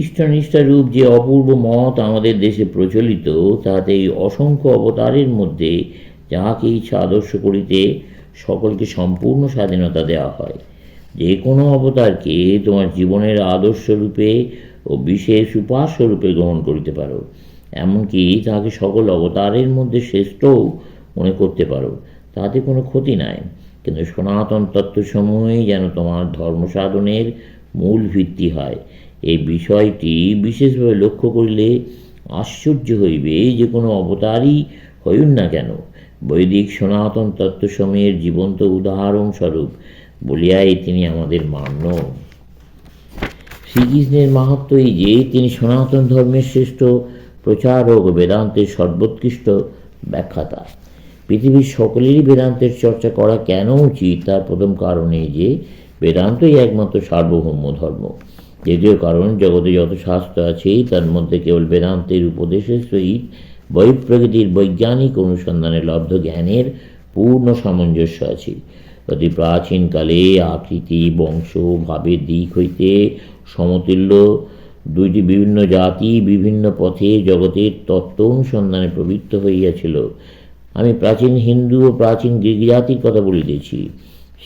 ইষ্টনিষ্ঠা রূপ যে অপূর্ব মত আমাদের দেশে প্রচলিত, তাহাতে এই অসংখ্য অবতারের মধ্যে যাহাকে ইচ্ছা আদর্শ করিতে সকলকে সম্পূর্ণ স্বাধীনতা দেওয়া হয়। যে কোনো অবতারকে তোমার জীবনের আদর্শ রূপে ও বিশেষ উপাস্য রূপে গ্রহণ করিতে পারো, এমনকি তাহাকে সকল অবতারের মধ্যে শ্রেষ্ঠও মনে করতে পারো, তাতে কোনো ক্ষতি নাই। কিন্তু সনাতন তত্ত্বসমূহই যেন তোমার ধর্মসাধনের মূল ভিত্তি হয়, এই বিষয়টি বিশেষভাবে লক্ষ্য করিলে আশ্চর্য হইবে যে কোনো অবতারই হইন না কেন, বৈদিক সনাতন তত্ত্বসমূহের জীবন্ত উদাহরণস্বরূপ বলিয়াই তিনি আমাদের মান্য। শ্রীকৃষ্ণের মাহাত্ম এই যে তিনি সনাতন ধর্মের শ্রেষ্ঠ প্রচারক ও বেদান্তের সর্বোৎকৃষ্ট ব্যাখ্যাতা। পৃথিবীর সকলেরই বেদান্তের চর্চা করা কেন উচিত, তার প্রথম কারণ এই যে বেদান্তই একমাত্র সার্বভৌম ধর্ম। দ্বিতীয় কারণ, জগতে যত শাস্ত্র আছে তার মধ্যে কেবল বেদান্তের উপদেশের সহিত বহিঃপ্রকৃতির বৈজ্ঞানিক অনুসন্ধানে লব্ধ জ্ঞানের পূর্ণ সামঞ্জস্য আছে। অতি প্রাচীনকালে আকৃতি, বংশ, ভাবের দিক হইতে সমতুল্য দুইটি বিভিন্ন জাতি বিভিন্ন পথে জগতের তত্ত্ব অনুসন্ধানে প্রবৃত্ত হইয়াছিল। আমি প্রাচীন হিন্দু ও প্রাচীন গ্রীক জাতির কথা বলিতেছি।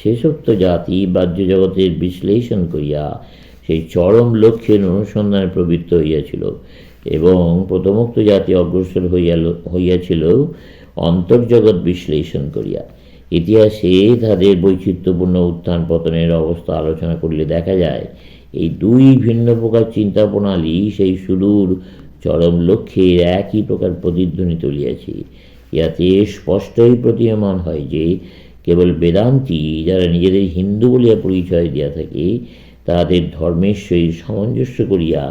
শেষোক্ত জাতি বাহ্য জগতের বিশ্লেষণ করিয়া সেই চরম লক্ষ্যের অনুসন্ধানে প্রবৃত্ত হইয়াছিল, এবং প্রথমোক্ত জাতি অগ্রসর হইয়াছিল অন্তর্জগৎ বিশ্লেষণ করিয়া। ইতিহাসে তাদের বৈচিত্র্যপূর্ণ উত্থান পতনের অবস্থা আলোচনা করলে দেখা যায়, এই দুই ভিন্ন প্রকার চিন্তা প্রণালী সেই সুদূর চরম লক্ষ্যের একই প্রকার প্রতিধ্বনি তুলিয়াছে। ইয়াতে স্পষ্টই প্রতীয়মান হয় যে কেবল বেদান্তি যারা নিজেদের হিন্দু বলিয়া পরিচয় দিয়া থাকে, তাদের ধর্মের সহিত সামঞ্জস্য করিয়া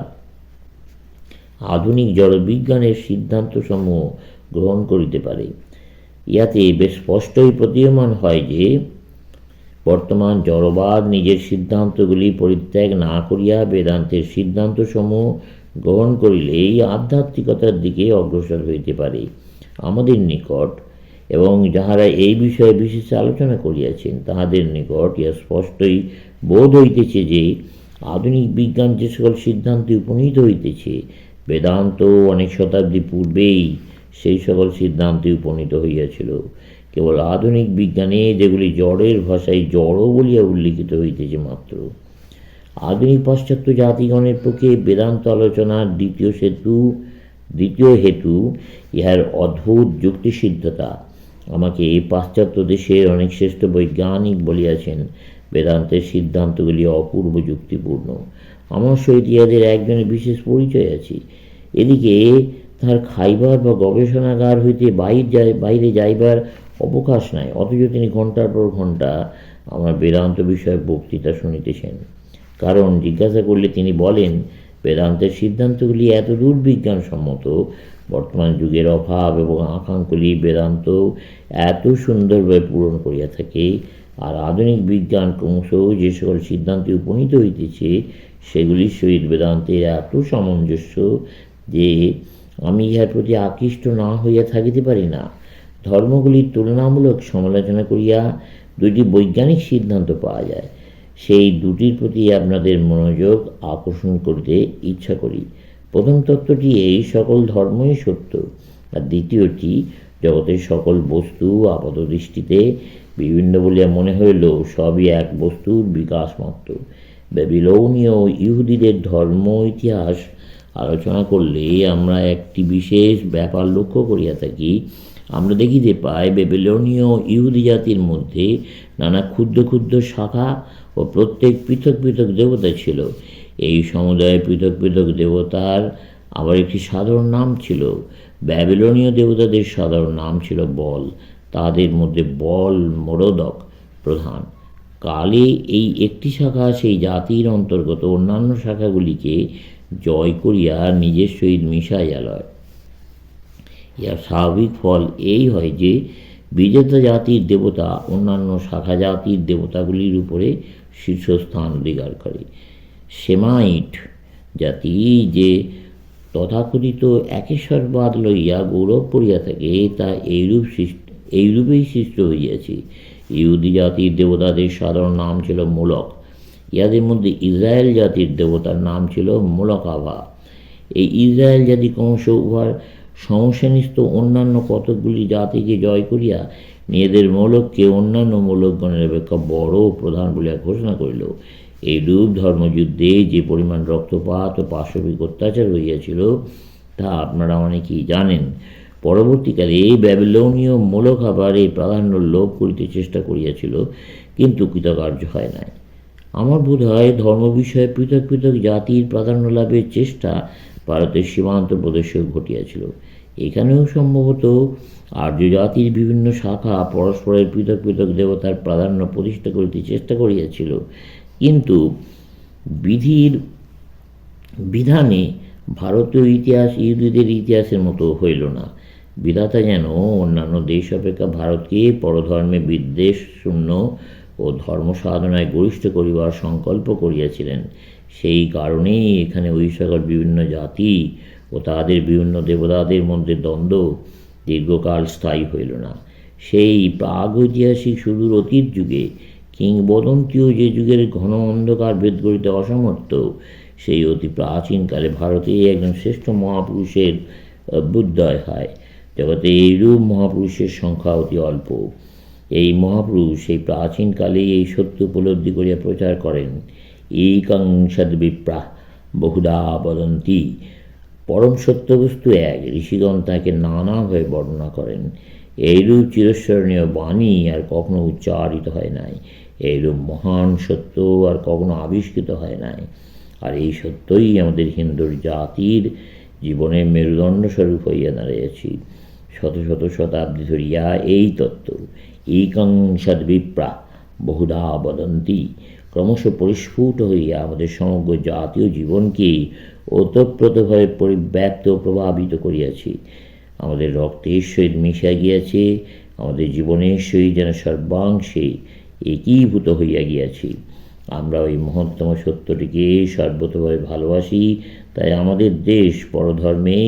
আধুনিক জড়বিজ্ঞানের সিদ্ধান্তসমূহ গ্রহণ করিতে পারে। ইয়াতে বেশ স্পষ্টই প্রতীয়মান হয় যে বর্তমান জড়বাদ নিজের সিদ্ধান্তগুলি পরিত্যাগ না করিয়া বেদান্তের সিদ্ধান্তসমূহ গ্রহণ করিলেই আধ্যাত্মিকতার দিকে অগ্রসর হইতে পারে। আমাদের নিকট এবং যাহারা এই বিষয়ে বিশেষ আলোচনা করিয়াছেন তাহাদের নিকট ইহা স্পষ্টই বোধ হইতেছে যে আধুনিক বিজ্ঞান যে সকল সিদ্ধান্তে উপনীত হইতেছে, বেদান্ত অনেক শতাব্দী পূর্বেই সেই সকল সিদ্ধান্তে উপনীত হইয়াছিল। কেবল আধুনিক বিজ্ঞানে যেগুলি জড়ের ভাষায় জড় বলিয়া উল্লিখিত হইতেছে মাত্র। আধুনিক পাশ্চাত্য জাতিগণের পক্ষে বেদান্ত আলোচনার দ্বিতীয় হেতু ইহার অদ্ভুত যুক্তিসিদ্ধতা। আমাকে পাশ্চাত্য দেশের অনেক শ্রেষ্ঠ বৈজ্ঞানিক বলিয়াছেন বেদান্তের সিদ্ধান্তগুলি অপূর্ব যুক্তিপূর্ণ। আমার সহিত ইহাদের একজনের বিশেষ পরিচয় আছে। এদিকে তার খাইবার বা গবেষণাগার হইতে বাইরে যাইবার অবকাশ নাই, অথচ তিনি ঘণ্টার পর ঘণ্টা আমার বেদান্ত বিষয়ে বক্তৃতা শুনিতেছেন। কারণ জিজ্ঞাসা করলে তিনি বলেন, বেদান্তের সিদ্ধান্তগুলি এত দূর বিজ্ঞানসম্মত, বর্তমান যুগের অভাব এবং আকাঙ্ক্ষাগুলি বেদান্ত এত সুন্দরভাবে পূরণ করিয়া থাকে, আর আধুনিক বিজ্ঞান ক্রমশ যে সকল সিদ্ধান্তে উপনীত হইতেছে সেগুলির সহিত বেদান্তের এত সামঞ্জস্য যে আমি ইহার প্রতি আকৃষ্ট না হইয়া থাকিতে পারি না। ধর্মগুলির তুলনামূলক সমালোচনা করিয়া দুইটি বৈজ্ঞানিক সিদ্ধান্ত পাওয়া যায়, সেই দুটির প্রতি আপনাদের মনোযোগ আকর্ষণ করিতে ইচ্ছা করি। প্রথম তত্ত্বটি এই সকল ধর্মই সত্য, আর দ্বিতীয়টি জগতের সকল বস্তু আপাতদৃষ্টিতে বিভিন্ন বলিয়া মনে হইলেও সবই এক বস্তুর বিকাশ মাত্র। ব্যাবিলনীয় ইহুদিদের ধর্ম ইতিহাস আলোচনা করলে আমরা একটি বিশেষ ব্যাপার লক্ষ্য করিয়া থাকি। আমরা দেখিতে পাই ব্যাবিলনীয় ইহুদি জাতির মধ্যে নানা ক্ষুদ্র ক্ষুদ্র শাখা ও প্রত্যেক পৃথক পৃথক দেবতা ছিল। এই সমুদায় পৃথক পৃথক দেবতার আবার একটি সাধারণ নাম ছিল। ব্যাবিলনীয় দেবতাদের সাধারণ নাম ছিল বল, তাদের মধ্যে বল মোরোদক প্রধান। কালে এই একটি শাখা সেই জাতির অন্তর্গত অন্যান্য শাখাগুলিকে জয় করিয়া নিজের সহিত মিশাইয়া লয়। ইহার স্বাভাবিক ফল এই হয় যে বিজেতা জাতির দেবতা অন্যান্য শাখা জাতির দেবতাগুলির উপরে শীর্ষস্থান অধিকার করে। সেমাইট জাতি যে তথাকথিত একেশ্বরবাদ লইয়া গৌরব করিয়া থাকে, তা এইরূপেই সৃষ্ট হইয়াছে। ইহুদি জাতির দেবতাদের সাধারণ নাম ছিল মোলক। ইহাদের মধ্যে ইসরায়েল জাতির দেবতার নাম ছিল মোলকাভা। এই ইসরায়েল জাতি ক্রমশ উহার সমশ্রেণীস্থ অন্যান্য কতকগুলি জাতিকে জয় করিয়া নিজেদের মোলককে অন্যান্য মোলকগণের অপেক্ষা বড় ও প্রধান বলিয়া ঘোষণা করিল। এইরূপ ধর্মযুদ্ধে যে পরিমাণ রক্তপাত ও পাশবিক অত্যাচার হইয়াছিল তা আপনারা অনেকেই জানেন। পরবর্তীকালে ব্যাবিলনীয় মোলকাভার এই প্রাধান্য লোপ করিতে চেষ্টা করিয়াছিল, কিন্তু কৃতকার্য হয় নাই। আমার বোধ হয় ধর্ম বিষয়ে পৃথক পৃথক জাতির প্রাধান্য লাভের চেষ্টা ভারতের সীমান্ত প্রদেশেও ঘটিয়াছিল। এখানেও সম্ভবত আর্য জাতির বিভিন্ন শাখা পরস্পরের পৃথক পৃথক দেবতার প্রাধান্য প্রতিষ্ঠা করিতে চেষ্টা করিয়াছিল, কিন্তু বিধানে ভারতীয় ইতিহাস ইহুদিদের ইতিহাসের মতো হইল না। বিধাতা যেন অন্যান্য দেশ অপেক্ষা ভারতকে পরধর্মে বিদ্বেষ শূন্য ও ধর্ম সাধনায় গরিষ্ঠ করিবার সংকল্প করিয়াছিলেন। সেই কারণেই এখানে ওই সকল বিভিন্ন জাতি ও তাদের বিভিন্ন দেবতাদের মধ্যে দ্বন্দ্ব দীর্ঘকাল স্থায়ী হইল না। সেই প্রাগৈতিহাসিক সুদূর অতীত যুগে কিংবদন্তীও যে যুগের ঘন অন্ধকার ভেদ করিতে অসমর্থ, সেই অতি প্রাচীনকালে ভারতে একজন শ্রেষ্ঠ মহাপুরুষের অভ্যুদয় হয়। জগতে এইরূপ মহাপুরুষের সংখ্যা অতি অল্প। এই মহাপুরুষ সেই প্রাচীনকালে এই সত্য উপলব্ধি করিয়া প্রচার করেন। একং সদ্বিপ্রাহ বহুধা বদন্তি। পরম সত্যবস্তু এক, ঋষিগণ তাকে নানাভাবে বর্ণনা করেন। এইরূপ চিরস্মরণীয় বাণী আর কখনো উচ্চারিত হয় নাই। এইরূপ মহান সত্য আর কখনো আবিষ্কৃত হয় নাই। আর এই সত্যই আমাদের হিন্দুর জাতির জীবনের মেরুদণ্ড স্বরূপ হইয়া দাঁড়িয়েছি শত শত শতাব্দী ধরিয়া। এই তত্ত্ব একং সদ্বিপ্রাহ বহুধা বদন্তি ক্রমশ পরিস্ফুট হইয়া আমাদের সমগ্র জাতীয় জীবনকে ওতপ্রোতভাবে পরিব্যাপ্ত ও প্রভাবিত করিয়াছে। আমাদের রক্তের সহিত মিশিয়া গিয়াছে, আমাদের জীবনের সহিত যেন সর্বাংশে একীভূত হইয়া গিয়াছে। আমরা ওই মহত্তম সত্যটিকে সর্বতভাবে ভালোবাসি। তাই আমাদের দেশ পরধর্মে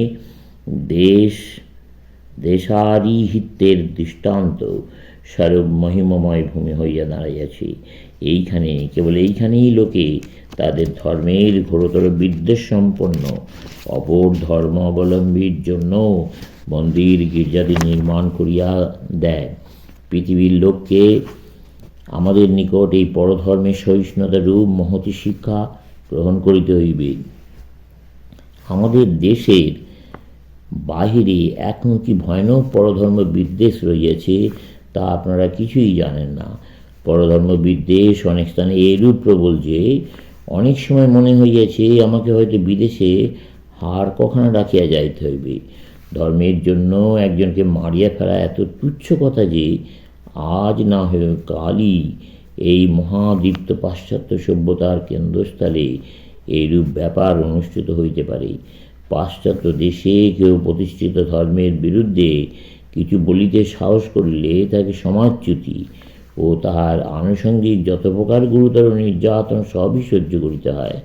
দেশারিহিত্যের দৃষ্টান্ত স্বরূপ মহিমময় ভূমি হইয়া দাঁড়াইয়াছে। কেবল এইখানেই লোকে তাদের ধর্মের ঘোরতর বিদ্বেষ সম্পন্ন অপর ধর্ম অবলম্বীর জন্য মন্দির গির্জাদি নির্মাণ করিয়া দেয়। পৃথিবীর লোককে আমাদের নিকট এই পরধর্মের সহিষ্ণুতা রূপ মহতী শিক্ষা গ্রহণ করিতে হইবে। আমাদের দেশের বাহিরে এখনও কি ভয়ানক পরধর্ম বিদ্বেষ রইয়াছে তা আপনারা কিছুই জানেন না। পরধর্ম বিদ্বেষ অনেক স্থানে এরূপ প্রবল যে অনেক সময় মনে হইয়াছে আমাকে হয়তো বিদেশে হাড় কখনো রাখিয়া যাইতে হইবে। ধর্মের জন্য একজনকে মারিয়া ফেলা এত তুচ্ছ কথা যে আজ না হয়ে কালই এই মহাদীপ্ত পাশ্চাত্য সভ্যতার কেন্দ্রস্থলে এইরূপ ব্যাপার অনুষ্ঠিত হইতে পারে। পাশ্চাত্য দেশে কেউ প্রতিষ্ঠিত ধর্মের বিরুদ্ধে কিছু বলিতে সাহস করিলে তাকে সমাজচ্যুতি ও তাহার আনুষঙ্গিক যত প্রকার গুরুতর নির্যাতন সবই সহ্য করিতে হয়।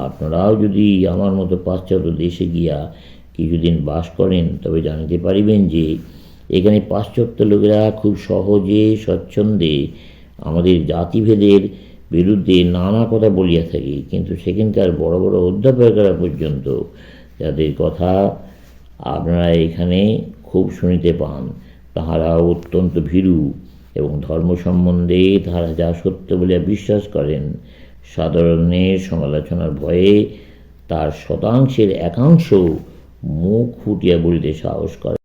আপনারাও যদি আমার মতো পাশ্চাত্য দেশে গিয়া কিছুদিন বাস করেন তবে জানিতে পারিবেন যে এখানে পাশ্চাত্য লোকেরা খুব সহজে স্বচ্ছন্দে আমাদের জাতিভেদের বিরুদ্ধে নানা কথা বলিয়া থাকে, কিন্তু সেখানকার বড় বড় অধ্যাপকেরা পর্যন্ত যাদের কথা আপনারা এখানে খুব শুনিতে পান, তাহারাও অত্যন্ত ভীরু এবং ধর্ম সম্বন্ধে তাহারা যা সত্য বলিয়া বিশ্বাস করেন সাধারণের সমালোচনার ভয়ে তার শতাংশের একাংশ মুখ ফুটিয়া বলিতে সাহস করে।